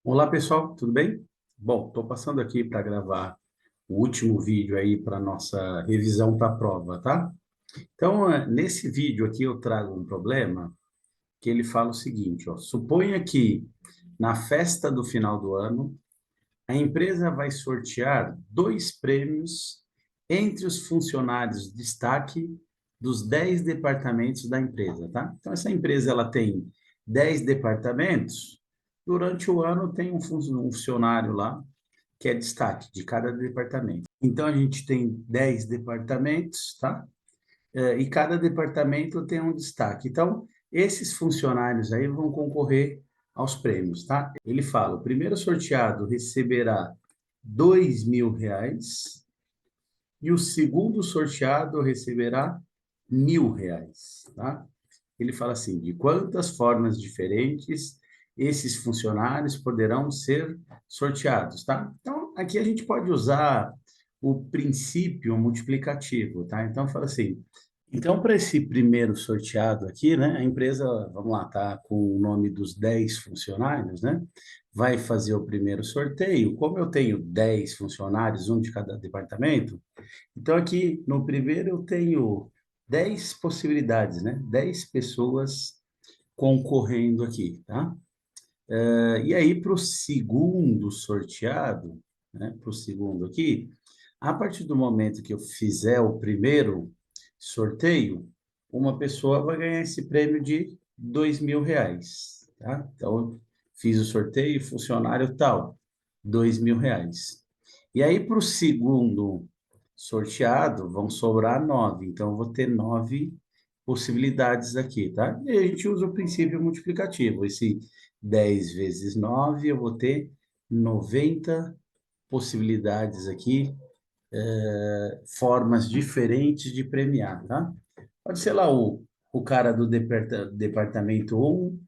Olá, pessoal, tudo bem? Bom, estou passando aqui para gravar o último vídeo aí para nossa revisão para a prova, tá? Então, nesse vídeo aqui eu trago um problema que ele fala o seguinte, ó, suponha que na festa do final do ano, a empresa vai sortear dois prêmios entre os funcionários de destaque dos 10 departamentos da empresa, tá? Então, essa empresa ela tem 10 departamentos, durante o ano tem um funcionário lá que é destaque de cada departamento. Então, a gente tem 10 departamentos, tá? E cada departamento tem um destaque. Então, esses funcionários aí vão concorrer aos prêmios, tá? Ele fala, o primeiro sorteado receberá R$ 2.000 e o segundo sorteado receberá R$ 1.000, tá? Ele fala assim, de quantas formas diferentes esses funcionários poderão ser sorteados, tá? Então, aqui a gente pode usar o princípio multiplicativo, tá? Então, fala assim, então, para esse primeiro sorteado aqui, né, a empresa, vamos lá, tá com o nome dos 10 funcionários, né? Vai fazer o primeiro sorteio. Como eu tenho 10 funcionários, um de cada departamento, então aqui no primeiro eu tenho 10 possibilidades, né? 10 pessoas concorrendo aqui, tá? E aí para o segundo sorteado, né? Para o segundo aqui, a partir do momento que eu fizer o primeiro sorteio, uma pessoa vai ganhar esse prêmio de R$ 2.000, tá? Então, fiz o sorteio, funcionário tal, R$ 2.000. E aí, para o segundo sorteado, vão sobrar 9. Então, eu vou ter 9 possibilidades aqui, tá? E a gente usa o princípio multiplicativo. Esse 10 vezes 9, eu vou ter 90 possibilidades aqui, formas diferentes de premiar, tá? Pode ser lá o cara do departamento um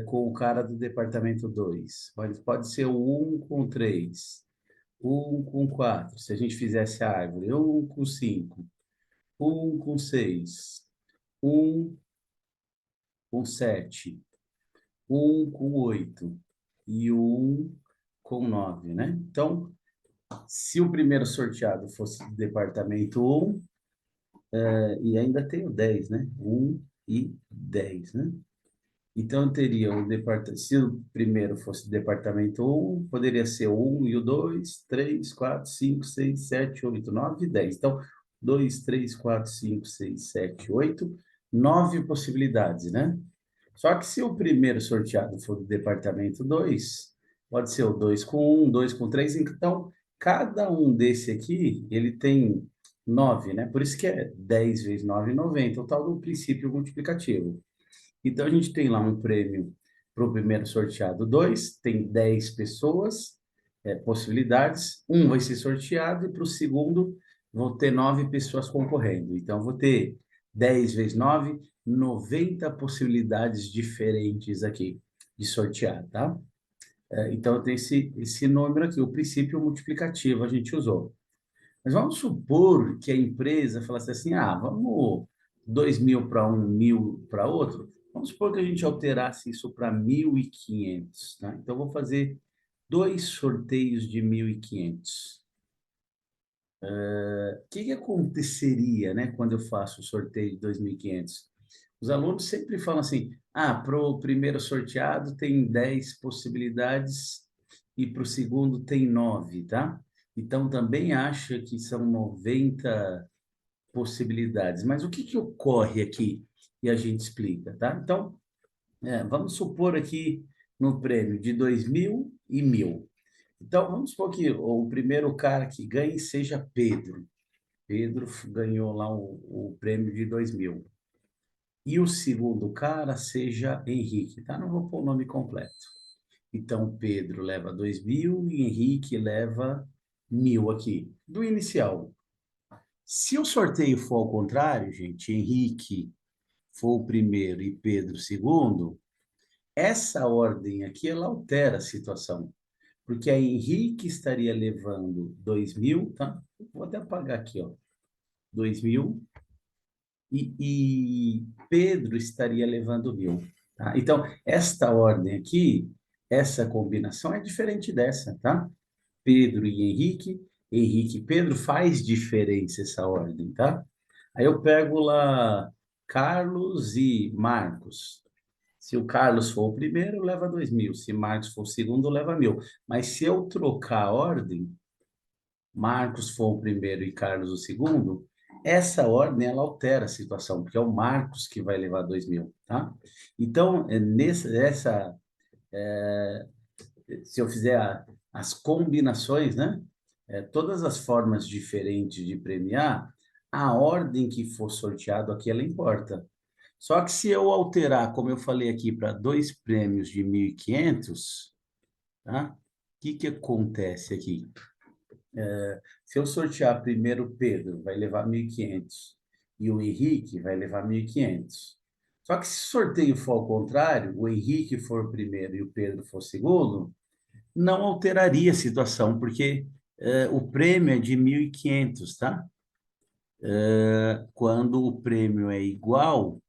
com o cara do departamento 2. Pode ser o um com 3, um com 4. Se a gente fizesse a árvore, um com 5, um com 6, um com 7, um com 8 e um com 9, né? Então, se o primeiro sorteado fosse do departamento um, e ainda tenho 10, né? Um e 10, né? Então, eu teria o departamento, se o primeiro fosse o departamento um, poderia ser o 1 e o 2, 3, 4, 5, 6, 7, 8, 9 e 10. Então, 2, 3, 4, 5, 6, 7, 8, 9 possibilidades, né? Só que se o primeiro sorteado for do departamento 2, pode ser o 2 com um, 2 com 3. Então, cada um desse aqui, ele tem 9, né? Por isso que é 10 vezes 9, 90, o tal do princípio multiplicativo. Então, a gente tem lá um prêmio para o primeiro sorteado 2, tem 10 pessoas, possibilidades, um vai ser sorteado, e para o segundo vou ter 9 pessoas concorrendo. Então, vou ter 10 vezes 9, 90 possibilidades diferentes aqui de sortear, tá? Então, tem esse número aqui, o princípio multiplicativo a gente usou. Mas vamos supor que a empresa falasse assim, vamos 2.000 para um, 1.000 para outro. Vamos supor que a gente alterasse isso para 1.500, tá? Então, vou fazer dois sorteios de 1.500. O que que aconteceria, né, quando eu faço o sorteio de 2.500? Os alunos sempre falam assim, para o primeiro sorteado tem 10 possibilidades e para o segundo tem 9, tá? Então, também acha que são 90 possibilidades. Mas o que que ocorre aqui? E a gente explica, tá? Então, vamos supor aqui no prêmio de 2.000 e 1.000. Então, vamos supor que o primeiro cara que ganhe seja Pedro. Pedro ganhou lá o prêmio de 2.000. E o segundo cara seja Henrique, tá? Não vou pôr o nome completo. Então, Pedro leva 2.000 e Henrique leva 1.000 aqui, do inicial. Se o sorteio for ao contrário, gente, Henrique for o primeiro e Pedro o segundo, essa ordem aqui, ela altera a situação. Porque a Henrique estaria levando 2.000, tá? Vou até apagar aqui, ó. 2.000 e Pedro estaria levando 1.000, tá? Então, esta ordem aqui, essa combinação é diferente dessa, tá? Pedro e Henrique, Henrique e Pedro, faz diferença essa ordem, tá? Aí eu pego lá Carlos e Marcos. Se o Carlos for o primeiro, leva 2.000. Se Marcos for o segundo, leva 1.000. Mas se eu trocar a ordem, Marcos for o primeiro e Carlos o segundo, essa ordem ela altera a situação, porque é o Marcos que vai levar 2.000, tá? Então, se eu fizer as combinações, né? Todas as formas diferentes de premiar, a ordem que for sorteado aqui, ela importa. Só que se eu alterar, como eu falei aqui, para 2 prêmios de 1.500, tá? O que que acontece aqui? Se eu sortear primeiro o Pedro, vai levar 1.500, e o Henrique vai levar 1.500. Só que se o sorteio for ao contrário, o Henrique for o primeiro e o Pedro for o segundo, não alteraria a situação, porque o prêmio é de 1.500, tá? Quando o prêmio é igual,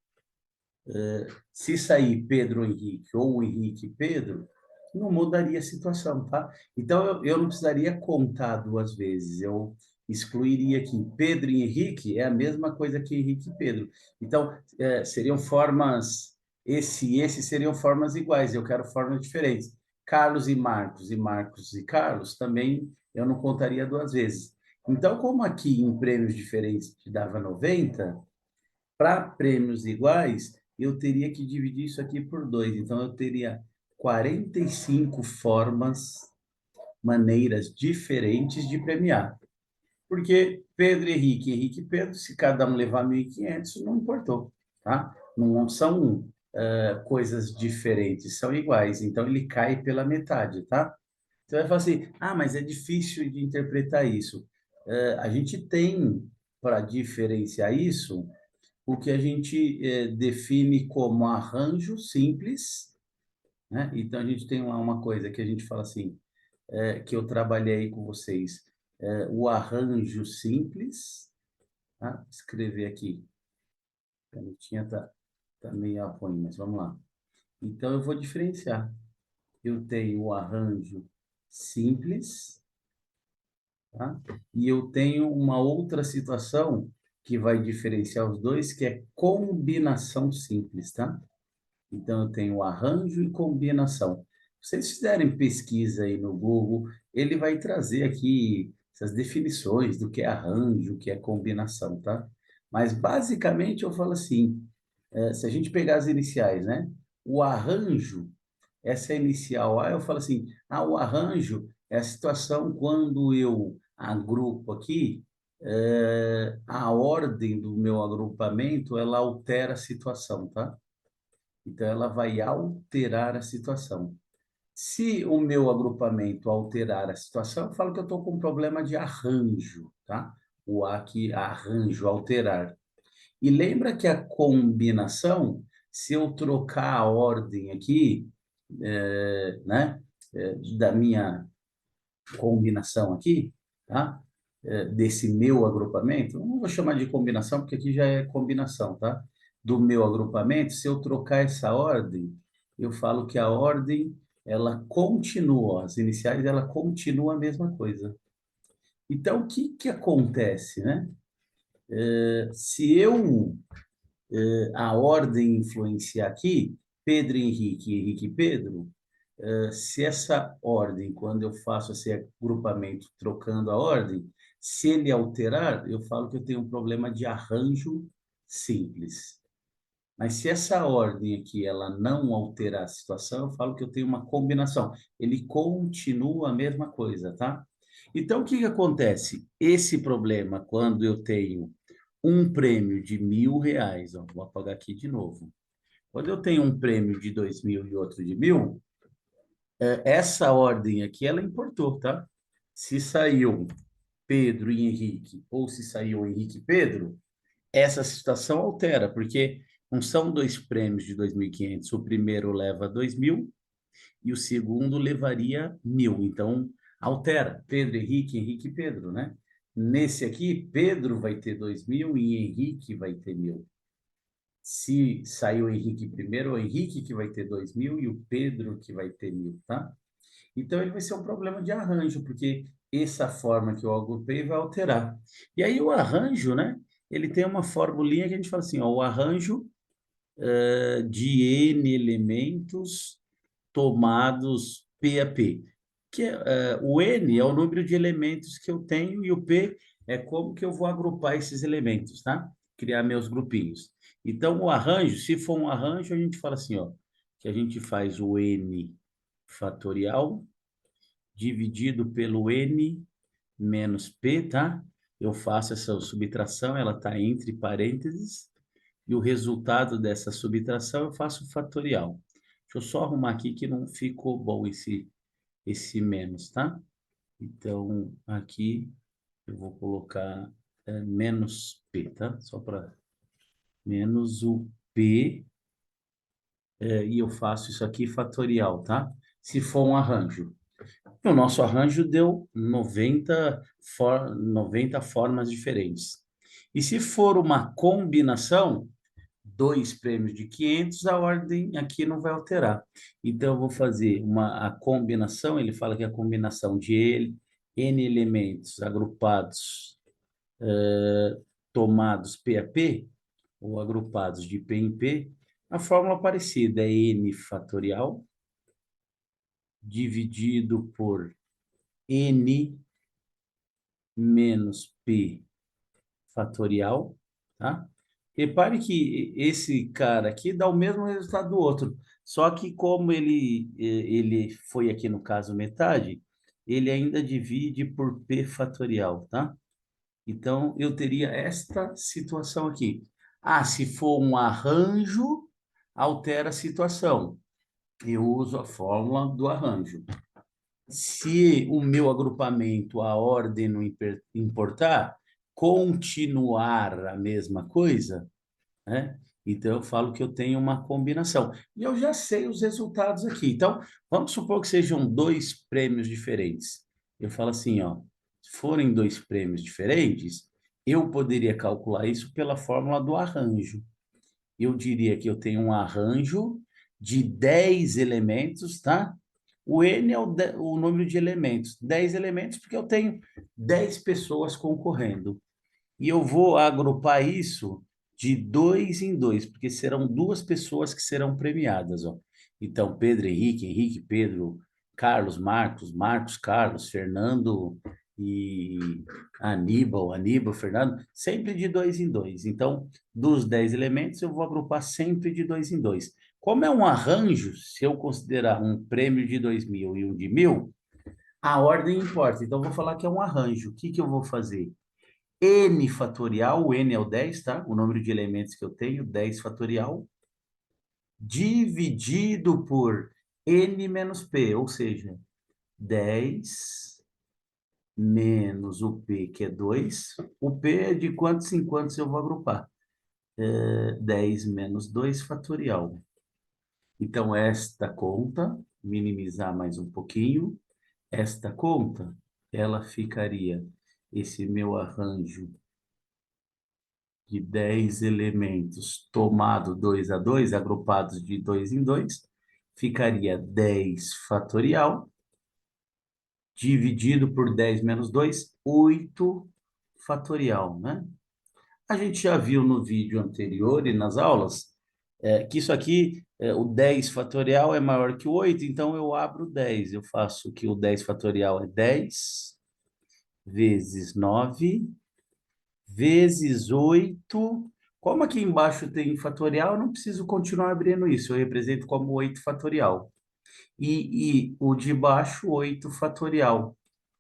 se sair Pedro Henrique ou Henrique Pedro, não mudaria a situação, tá? Então, eu não precisaria contar 2 vezes, eu excluiria aqui. Pedro e Henrique é a mesma coisa que Henrique e Pedro. Então, seriam formas, esse e esse seriam formas iguais, eu quero formas diferentes. Carlos e Marcos e Carlos, também eu não contaria 2 vezes. Então, como aqui em prêmios diferentes te dava 90, para prêmios iguais, eu teria que dividir isso aqui por 2. Então, eu teria 45 formas, maneiras diferentes de premiar. Porque Pedro, Henrique, Henrique e Pedro, se cada um levar 1.500, não importou, tá? Não são coisas diferentes, são iguais. Então, ele cai pela metade, tá? Você vai falar assim, ah, mas é difícil de interpretar isso. A gente tem, para diferenciar isso, o que a gente define como arranjo simples, né? Então, a gente tem lá uma coisa que a gente fala assim, que eu trabalhei com vocês, o arranjo simples, tá? Escrever aqui, a canetinha tá meio ruim, mas vamos lá. Então, eu vou diferenciar. Eu tenho o arranjo simples, tá? E eu tenho uma outra situação que vai diferenciar os dois, que é combinação simples, tá? Então, eu tenho arranjo e combinação. Se vocês fizerem pesquisa aí no Google, ele vai trazer aqui essas definições do que é arranjo, o que é combinação, tá? Mas, basicamente, eu falo assim, se a gente pegar as iniciais, né? O arranjo, essa é a inicial A, eu falo assim, o arranjo é a situação quando eu agrupo aqui, a ordem do meu agrupamento, ela altera a situação, tá? Então, ela vai alterar a situação. Se o meu agrupamento alterar a situação, eu falo que eu estou com um problema de arranjo, tá? O A aqui, arranjo, alterar. E lembra que a combinação, se eu trocar a ordem aqui, né, da minha combinação aqui, tá? Desse meu agrupamento, não vou chamar de combinação, porque aqui já é combinação, tá? Do meu agrupamento, se eu trocar essa ordem, eu falo que a ordem, ela continua, as iniciais, ela continua a mesma coisa. Então, o que que acontece, né? Se eu, a ordem influenciar aqui, Pedro e Henrique, Henrique e Pedro, se essa ordem, quando eu faço esse agrupamento trocando a ordem, se ele alterar, eu falo que eu tenho um problema de arranjo simples. Mas se essa ordem aqui ela não alterar a situação, eu falo que eu tenho uma combinação. Ele continua a mesma coisa, tá? Então, o que que acontece? Esse problema, quando eu tenho um prêmio de R$ 1.000, ó, vou apagar aqui de novo. Quando eu tenho um prêmio de 2.000 e outro de 1.000, essa ordem aqui, ela importou, tá? Se saiu Pedro e Henrique, ou se saiu Henrique e Pedro, essa situação altera, porque não são 2 prêmios de 2.500. O primeiro leva 2.000 e o segundo levaria 1.000. Então, altera. Pedro, Henrique, Henrique e Pedro, né? Nesse aqui, Pedro vai ter 2.000 e Henrique vai ter 1.000. Se saiu o Henrique primeiro, o Henrique que vai ter 2.000 e o Pedro que vai ter 1.000, tá? Então, ele vai ser um problema de arranjo, porque essa forma que eu agrupei vai alterar. E aí, o arranjo, né? Ele tem uma formulinha que a gente fala assim, ó, o arranjo de N elementos tomados P a P. Que o N é o número de elementos que eu tenho e o P é como que eu vou agrupar esses elementos, tá? Criar meus grupinhos. Então, o arranjo, se for um arranjo, a gente fala assim, ó, que a gente faz o N fatorial dividido pelo N menos P, tá? Eu faço essa subtração, ela está entre parênteses, e o resultado dessa subtração eu faço fatorial. Deixa eu só arrumar aqui que não ficou bom esse menos, tá? Então, aqui eu vou colocar menos P, tá? Só para menos o P, e eu faço isso aqui fatorial, tá? Se for um arranjo. O nosso arranjo deu 90 formas diferentes. E se for uma combinação, dois prêmios de 500, a ordem aqui não vai alterar. Então, eu vou fazer a combinação, ele fala que é a combinação de N elementos agrupados, tomados P a P, ou agrupados de P em P, a fórmula parecida é N fatorial dividido por N menos P fatorial, tá? Repare que esse cara aqui dá o mesmo resultado do outro, só que como ele foi aqui no caso metade, ele ainda divide por P fatorial, tá? Então, eu teria esta situação aqui. Ah, se for um arranjo, altera a situação. Eu uso a fórmula do arranjo. Se o meu agrupamento, a ordem não importar, continuar a mesma coisa, né? Então, eu falo que eu tenho uma combinação. E eu já sei os resultados aqui. Então, vamos supor que sejam dois prêmios diferentes. Eu falo assim, ó, se forem dois prêmios diferentes, eu poderia calcular isso pela fórmula do arranjo. Eu diria que eu tenho um arranjo de 10 elementos, tá? O N é o número de elementos. 10 elementos porque eu tenho 10 pessoas concorrendo. E eu vou agrupar isso de dois em dois, porque serão duas pessoas que serão premiadas, ó. Então, Pedro, Henrique, Henrique, Pedro, Carlos, Marcos, Marcos, Carlos, Fernando e Aníbal, Aníbal, Fernando, sempre de dois em dois. Então, dos 10 elementos, eu vou agrupar sempre de dois em dois. Como é um arranjo, se eu considerar um prêmio de 2.000 e um de 1.000, a ordem importa. Então, eu vou falar que é um arranjo. O que que eu vou fazer? N fatorial, o N é o 10, tá? O número de elementos que eu tenho, 10 fatorial, dividido por N menos P, ou seja, 10 menos o P, que é 2. O P é de quantos em quantos eu vou agrupar? 10 menos 2 fatorial. Então, esta conta, minimizar mais um pouquinho, esta conta, ela ficaria, esse meu arranjo de 10 elementos tomado 2 a 2 agrupados de 2 em 2 ficaria 10 fatorial, dividido por 10 menos 2 8 fatorial, né? A gente já viu no vídeo anterior e nas aulas que isso aqui, o 10 fatorial é maior que o 8, então eu abro 10. Eu faço que o 10 fatorial é 10 vezes 9 vezes 8. Como aqui embaixo tem fatorial, eu não preciso continuar abrindo isso. Eu represento como 8 fatorial. E o de baixo, 8 fatorial,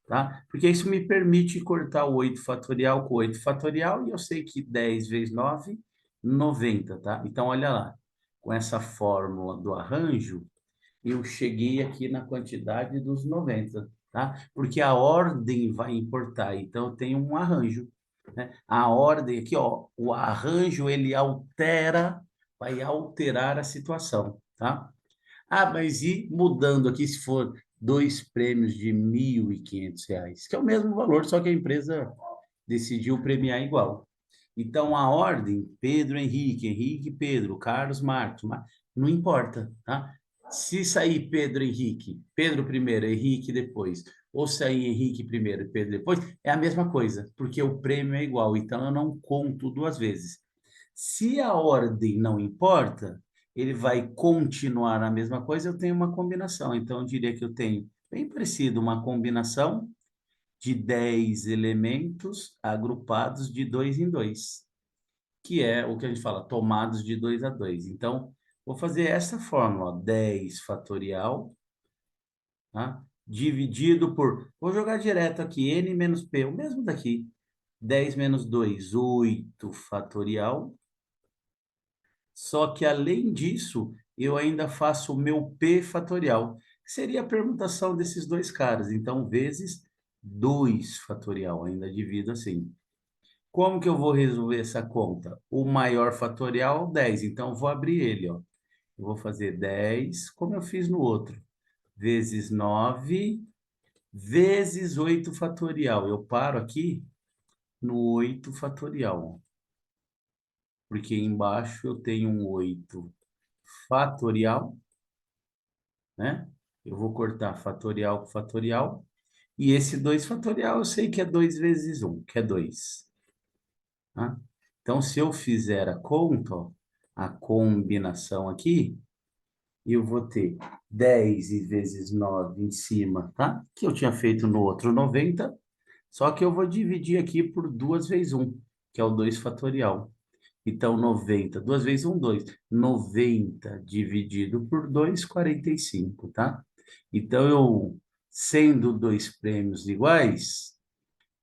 tá? Porque isso me permite cortar o 8 fatorial com 8 fatorial, e eu sei que 10 vezes 9, 90, tá? Então, olha lá. Com essa fórmula do arranjo, eu cheguei aqui na quantidade dos 90, tá? Porque a ordem vai importar, então eu tenho um arranjo, né? A ordem aqui, ó, o arranjo ele vai alterar a situação, tá? Ah, mas e mudando aqui se for dois prêmios de R$ 1.500, que é o mesmo valor, só que a empresa decidiu premiar igual. Então, a ordem, Pedro, Henrique, Henrique, Pedro, Carlos, Marcos, não importa, tá? Se sair Pedro, Henrique, Pedro primeiro, Henrique depois, ou sair Henrique primeiro e Pedro depois, é a mesma coisa, porque o prêmio é igual, então eu não conto duas vezes. Se a ordem não importa, ele vai continuar na mesma coisa, eu tenho uma combinação. Então, eu diria que eu tenho, bem parecido, uma combinação de 10 elementos agrupados de dois em dois, que é o que a gente fala, tomados de 2 a 2. Então, vou fazer essa fórmula, ó, 10 fatorial, tá? Dividido por, vou jogar direto aqui, n menos p, o mesmo daqui, 10 menos 2, 8 fatorial. Só que, além disso, eu ainda faço o meu p fatorial, que seria a permutação desses dois caras. Então, vezes 2 fatorial, ainda divido assim. Como que eu vou resolver essa conta? O maior fatorial, 10. Então, eu vou abrir ele, ó. Eu vou fazer 10, como eu fiz no outro, vezes 9, vezes 8 fatorial. Eu paro aqui no 8 fatorial, porque embaixo eu tenho um 8 fatorial, né? Eu vou cortar fatorial com fatorial. E esse 2 fatorial eu sei que é 2 vezes 1, que é 2. Tá? Então, se eu fizer a conta, ó, a combinação aqui, eu vou ter 10 e vezes 9 em cima, tá? Que eu tinha feito no outro 90, só que eu vou dividir aqui por 2 vezes 1, que é o 2 fatorial. Então, 90, 2 vezes 1, 2. 90 dividido por 2, 45, tá? Então, eu, sendo dois prêmios iguais,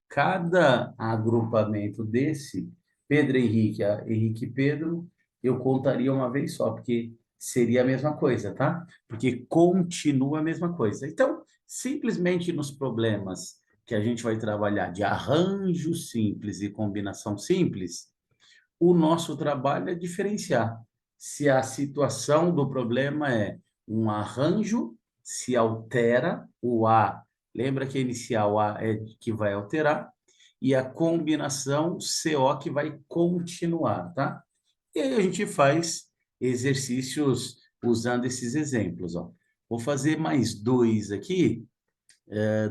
cada agrupamento desse, Pedro Henrique, Henrique e Pedro, eu contaria uma vez só, porque seria a mesma coisa, tá? Porque continua a mesma coisa. Então, simplesmente nos problemas que a gente vai trabalhar de arranjo simples e combinação simples, o nosso trabalho é diferenciar se a situação do problema é um arranjo, se altera o A. Lembra que a inicial A é que vai alterar e a combinação CO que vai continuar, tá? E aí a gente faz exercícios usando esses exemplos, ó. Vou fazer mais dois aqui,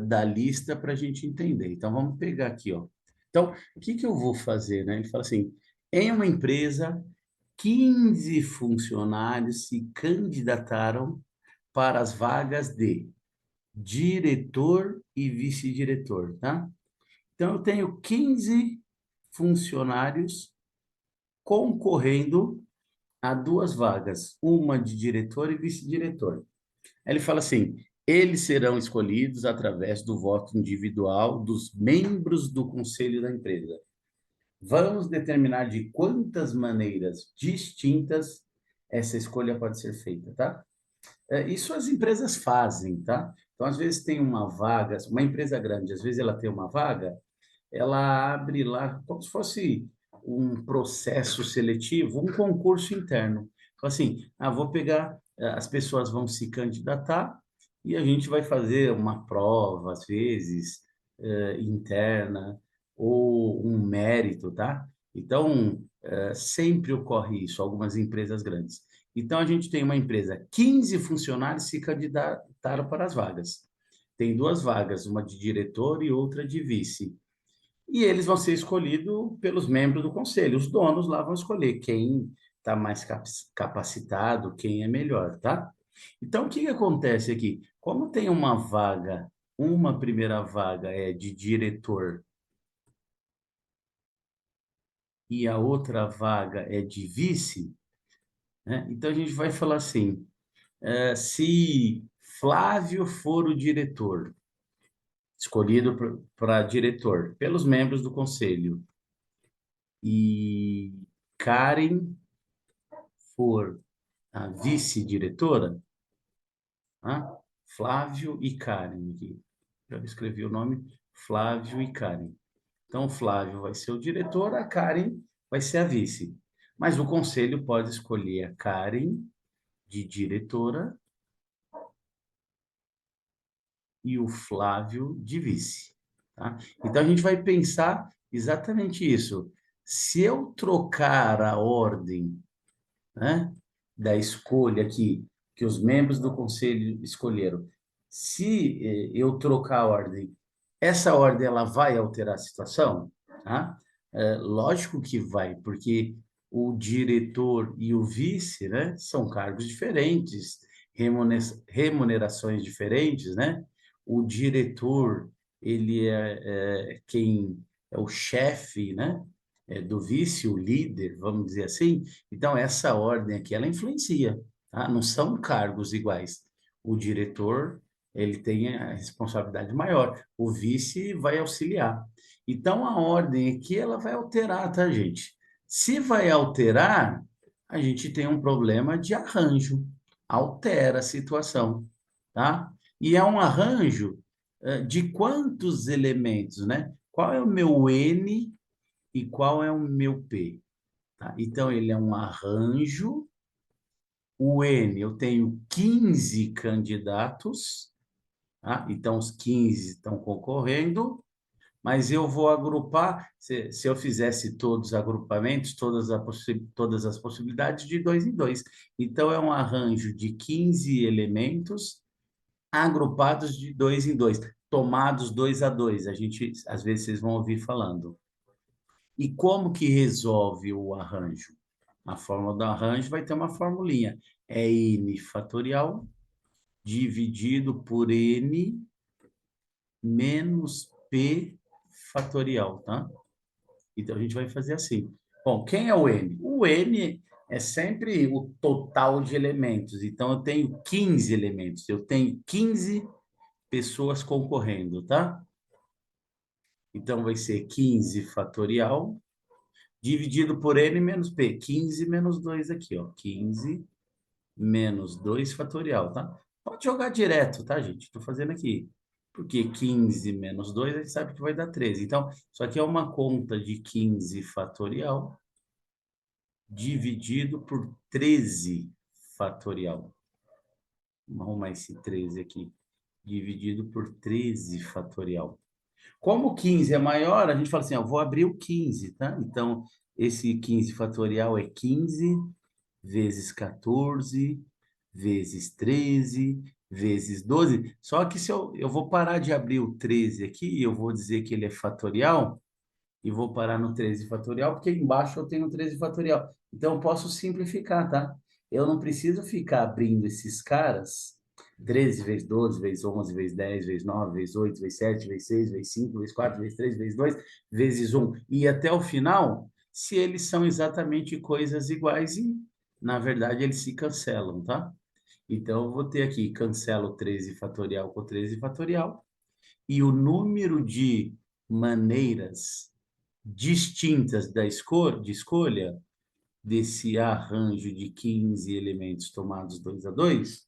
da lista para a gente entender. Então, vamos pegar aqui, ó. Então, o que que eu vou fazer, né? Ele fala assim, em uma empresa, 15 funcionários se candidataram para as vagas de diretor e vice-diretor, tá? Então, eu tenho 15 funcionários concorrendo a duas vagas, uma de diretor e vice-diretor. Aí ele fala assim: eles serão escolhidos através do voto individual dos membros do conselho da empresa. Vamos determinar de quantas maneiras distintas essa escolha pode ser feita, tá? Isso as empresas fazem, tá? Então, às vezes tem uma vaga, uma empresa grande, às vezes ela tem uma vaga, ela abre lá como se fosse um processo seletivo, um concurso interno. Então, assim, vou pegar, as pessoas vão se candidatar e a gente vai fazer uma prova, às vezes, interna, ou um mérito, tá? Então, sempre ocorre isso, algumas empresas grandes. Então, a gente tem uma empresa, 15 funcionários se candidataram para as vagas. Tem duas vagas, uma de diretor e outra de vice. E eles vão ser escolhidos pelos membros do conselho. Os donos lá vão escolher quem está mais capacitado, quem é melhor, tá? Então, o que que acontece aqui? Como tem uma vaga, uma primeira vaga é de diretor e a outra vaga é de vice, né? Então, a gente vai falar assim, se Flávio for o diretor, escolhido para diretor pelos membros do conselho, e Karen for a vice-diretora, tá? Flávio e Karen aqui. Já escrevi o nome, Flávio e Karen. Então, o Flávio vai ser o diretor, a Karen vai ser a vice. Mas o conselho pode escolher a Karen de diretora e o Flávio de vice, tá? Então, a gente vai pensar exatamente isso. Se eu trocar a ordem, né, da escolha aqui, que os membros do conselho escolheram, se eu trocar a ordem, essa ordem ela vai alterar a situação? Tá? Lógico que vai, porque o diretor e o vice, né, são cargos diferentes, remunerações diferentes, né? O diretor, ele é quem é o chefe, né? Do vice, o líder, vamos dizer assim. Então, essa ordem aqui, ela influencia, tá? Não são cargos iguais. O diretor, ele tem a responsabilidade maior. O vice vai auxiliar. Então, a ordem aqui, ela vai alterar, tá, gente? Se vai alterar, a gente tem um problema de arranjo. Altera a situação, tá? E é um arranjo de quantos elementos, né? Qual é o meu N e qual é o meu P? Tá? Então, ele é um arranjo. O N, eu tenho 15 candidatos, tá? Então, os 15 estão concorrendo, mas eu vou agrupar, se eu fizesse todos os agrupamentos, todas as possibilidades, de dois em dois. Então, é um arranjo de 15 elementos agrupados de dois em dois, tomados dois a dois. A gente, às vezes, vocês vão ouvir falando. E como que resolve o arranjo? A fórmula do arranjo vai ter uma formulinha. É n fatorial dividido por n menos p fatorial, tá? Então, a gente vai fazer assim. Bom, quem é o n? O n é sempre o total de elementos. Então, eu tenho 15 elementos. Eu tenho 15 pessoas concorrendo, tá? Então, vai ser 15 fatorial dividido por n menos p. 15 menos 2 aqui, ó. 15 menos 2 fatorial, tá? Pode jogar direto, tá, gente? Estou fazendo aqui. Porque 15 menos 2 a gente sabe que vai dar 13. Então, isso aqui é uma conta de 15 fatorial dividido por 13 fatorial. Vamos arrumar esse 13 aqui. Dividido por 13 fatorial. Como o 15 é maior, a gente fala assim, ó, vou abrir o 15, tá? Então, esse 15 fatorial é 15 vezes 14, vezes 13, vezes 12. Só que se eu vou parar de abrir o 13 aqui, e eu vou dizer que ele é fatorial, e vou parar no 13 fatorial, porque embaixo eu tenho 13 fatorial. Então, eu posso simplificar, tá? Eu não preciso ficar abrindo esses caras, 13 vezes 12, vezes 11, vezes 10, vezes 9, vezes 8, vezes 7, vezes 6, vezes 5, vezes 4, vezes 3, vezes 2, vezes 1, e até o final, se eles são exatamente coisas iguais e, na verdade, eles se cancelam, tá? Então, eu vou ter aqui, cancelo 13 fatorial com 13 fatorial, e o número de maneiras distintas de escolha desse arranjo de 15 elementos tomados 2 a 2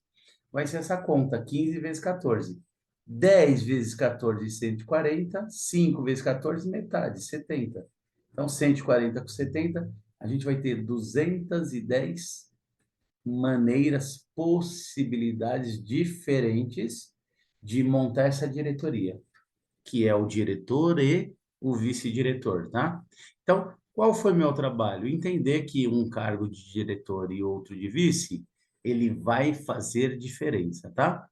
vai ser essa conta, 15 vezes 14. 10 vezes 14, 140. 5 vezes 14, metade, 70. Então, 140 com 70, a gente vai ter 210 maneiras, possibilidades diferentes de montar essa diretoria, que é o diretor e o vice-diretor, tá? Então, qual foi meu trabalho? Entender que um cargo de diretor e outro de vice, ele vai fazer diferença, tá?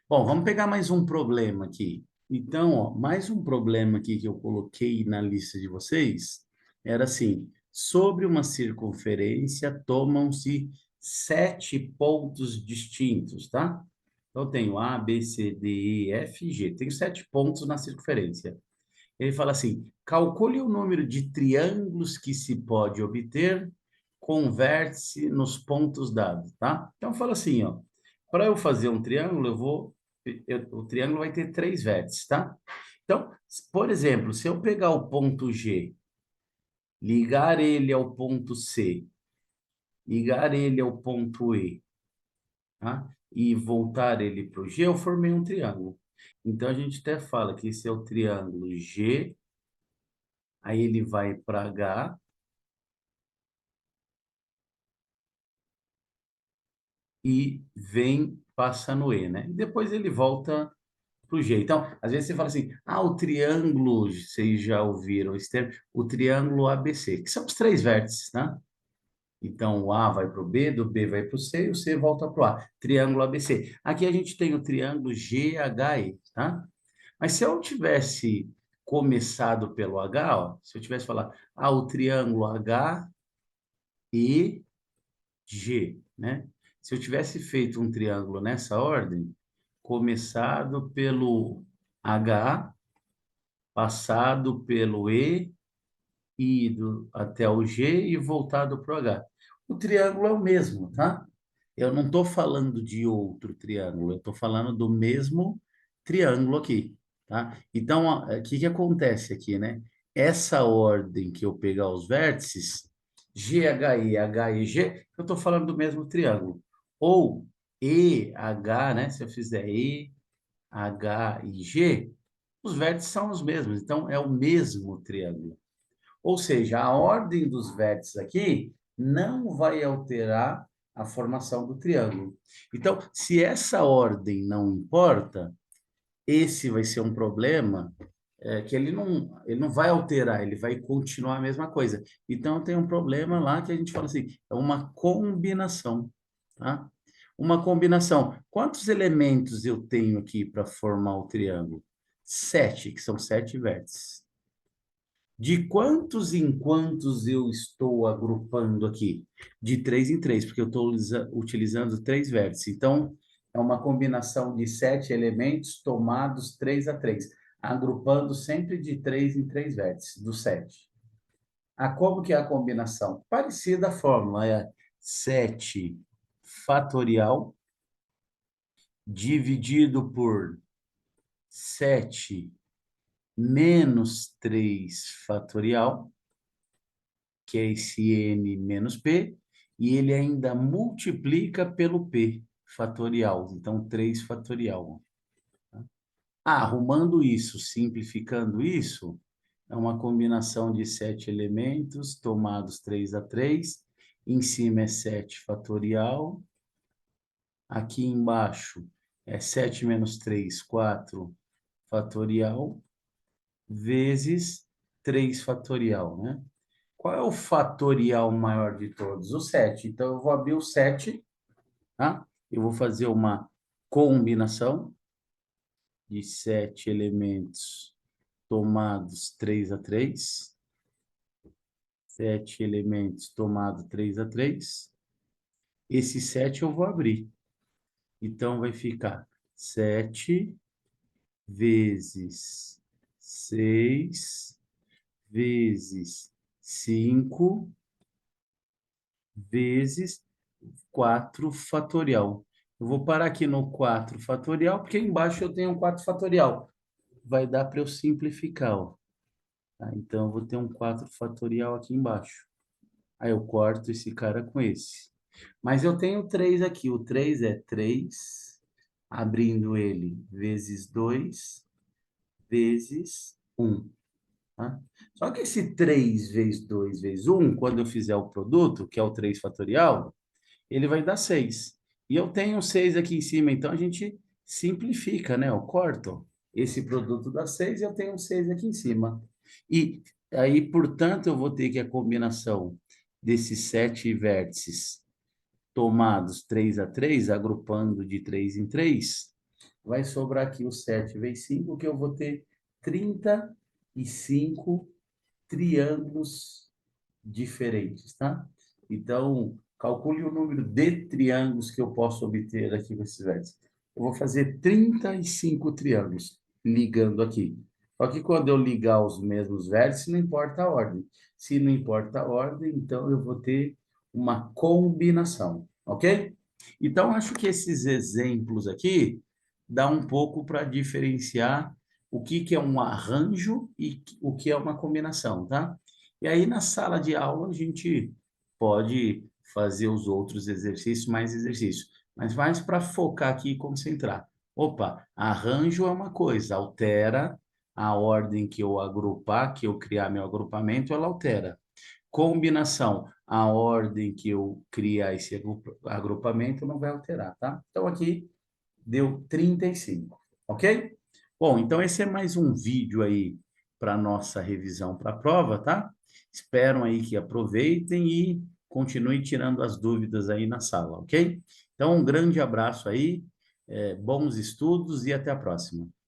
Bom, vamos pegar mais um problema aqui. Então, ó, mais um problema aqui que eu coloquei na lista de vocês era assim: sobre uma circunferência tomam-se 7 pontos distintos, tá? Então, eu tenho A, B, C, D, E, F, G. Tenho 7 pontos na circunferência. Ele fala assim: calcule o número de triângulos que se pode obter, converte-se nos pontos dados, tá? Então, fala assim, ó. Para eu fazer um triângulo, o triângulo vai ter 3 vértices, tá? Então, por exemplo, se eu pegar o ponto G, ligar ele ao ponto C, ligar ele ao ponto E, tá? E voltar ele para o G, eu formei um triângulo. Então, a gente até fala que esse é o triângulo G, aí ele vai para H, e vem, passa no E, né? E depois ele volta para o G. Então, às vezes você fala assim, o triângulo, vocês já ouviram esse termo, o triângulo ABC, que são os três vértices, né? Então, o A vai para o B, do B vai para o C, e o C volta para o A. Triângulo ABC. Aqui a gente tem o triângulo GHE, tá? Mas se eu tivesse começado pelo H, ó, se eu tivesse falado, o triângulo HEG, né? Se eu tivesse feito um triângulo nessa ordem, começado pelo H, passado pelo E, ido até o G e voltado para o H. O triângulo é o mesmo, tá? Eu não estou falando de outro triângulo, eu estou falando do mesmo triângulo aqui, tá? Então, o que que acontece aqui, né? Essa ordem que eu pegar os vértices, GHI, HIG, eu estou falando do mesmo triângulo. Ou EH, né? Se eu fizer E, H e G, os vértices são os mesmos, então é o mesmo triângulo. Ou seja, a ordem dos vértices aqui não vai alterar a formação do triângulo. Então, se essa ordem não importa, esse vai ser um problema que ele não vai alterar, ele vai continuar a mesma coisa. Então, tem um problema lá que a gente fala assim, é uma combinação, tá? Uma combinação. Quantos elementos eu tenho aqui para formar o triângulo? 7, que são 7 vértices. De quantos em quantos eu estou agrupando aqui? De 3 em 3, porque eu estou utilizando 3 vértices. Então, é uma combinação de 7 elementos tomados 3 a 3, agrupando sempre de 3 em 3 vértices, do 7. Como que é a combinação? Parecida a fórmula, é 7 fatorial dividido por 7 menos 3 fatorial, que é esse n menos p, e ele ainda multiplica pelo p fatorial, então 3 fatorial. Arrumando isso, simplificando isso, é uma combinação de 7 elementos tomados 3 a 3, em cima é 7 fatorial, aqui embaixo é 7 menos 3, 4 fatorial, vezes 3 fatorial, né? Qual é o fatorial maior de todos? O 7. Então, eu vou abrir o 7, tá? Eu vou fazer uma combinação de 7 elementos tomados 3 a 3. 7 elementos tomados 3 a 3. Esse 7 eu vou abrir. Então, vai ficar 7 vezes 6 vezes 5 vezes 4 fatorial. Eu vou parar aqui no 4 fatorial, porque embaixo eu tenho um 4 fatorial. Vai dar para eu simplificar, ó. Tá? Então, eu vou ter um 4 fatorial aqui embaixo. Aí eu corto esse cara com esse. Mas eu tenho 3 aqui. O 3 é 3, abrindo ele, vezes 2, vezes 1. Tá? Só que esse 3 vezes 2 vezes 1, quando eu fizer o produto, que é o 3 fatorial, ele vai dar 6. E eu tenho 6 aqui em cima, então a gente simplifica, né? Eu corto esse produto dá 6 e eu tenho 6 aqui em cima. E aí, portanto, eu vou ter que a combinação desses 7 vértices tomados 3 a 3, agrupando de 3 em 3, vai sobrar aqui o 7 vezes 5, que eu vou ter 35 triângulos diferentes, tá? Então, calcule o número de triângulos que eu posso obter aqui com esses vértices. Eu vou fazer 35 triângulos ligando aqui. Só que quando eu ligar os mesmos vértices, não importa a ordem. Se não importa a ordem, então eu vou ter uma combinação, ok? Então, acho que esses exemplos aqui dá um pouco para diferenciar o que que é um arranjo e o que é uma combinação, tá? E aí, na sala de aula, a gente pode fazer os outros exercícios, mais exercícios, mas mais para focar aqui e concentrar. Opa, arranjo é uma coisa, altera a ordem que eu agrupar, que eu criar meu agrupamento, ela altera. Combinação, a ordem que eu criar esse agrupamento não vai alterar, tá? Então, aqui deu 35, ok? Bom, então esse é mais um vídeo aí para nossa revisão para a prova, tá? Espero aí que aproveitem e continuem tirando as dúvidas aí na sala, ok? Então, um grande abraço aí, bons estudos e até a próxima.